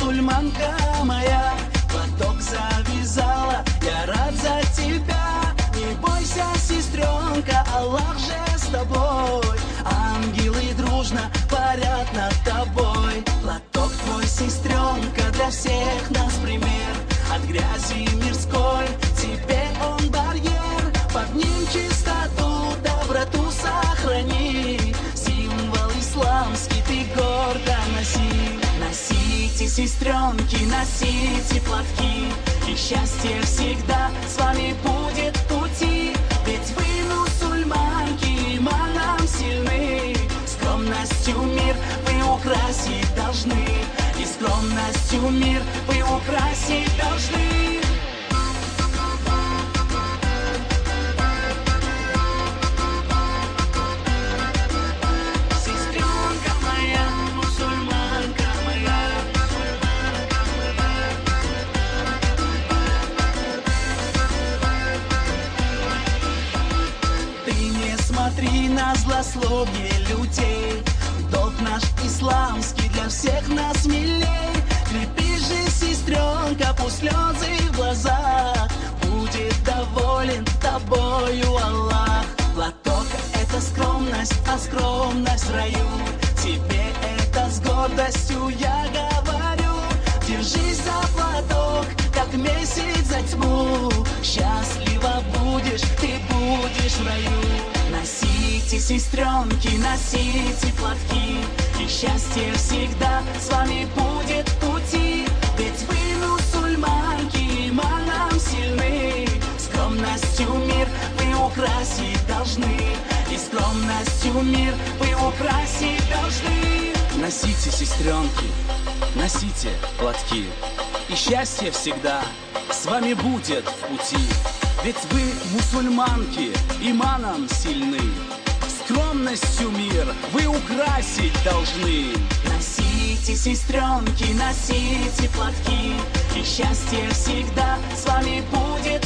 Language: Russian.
мусульманка моя, платок завязала, я рад за тебя. Не бойся, сестренка, Аллах же с тобой. Ангелы дружно парят над тобой. Платок твой, сестренка, для всех нас пример. От грязи мирской тебе он барьер. Под ним чистоту, доброту сохрани. Символ исламский ты гордо носи. Носите, сестренки, носите платки, и счастье всегда с вами будет в пути. Ведь вы мусульманки, иманом сильны. Скромностью мир вы украсить должны. И скромностью мир вы украсить должны. Сестренка моя, мусульманка моя. Ты не смотри на злословие людей. Долг наш исламский для всех нас милей. Крепи же, сестренка, пусть слезы в глазах. Будет доволен тобою Аллах. Платок — это скромность, а скромность в раю. Тебе это с гордостью я говорю. Держись за платок, как месяц за тьму. Счастливо будешь, ты будешь в раю. Носите, сестренки, носите платки, и счастье всегда с вами будет в пути. Ведь вы мусульманки, иманом сильны. Скромностью мир вы украсить должны. И скромностью мир вы украсить должны. Носите, сестренки, носите платки, и счастье всегда с вами будет в пути. Ведь вы мусульманки, иманом сильны. Скромностью мир вы украсить должны. Носите, сестренки, носите платки, и счастье всегда с вами будет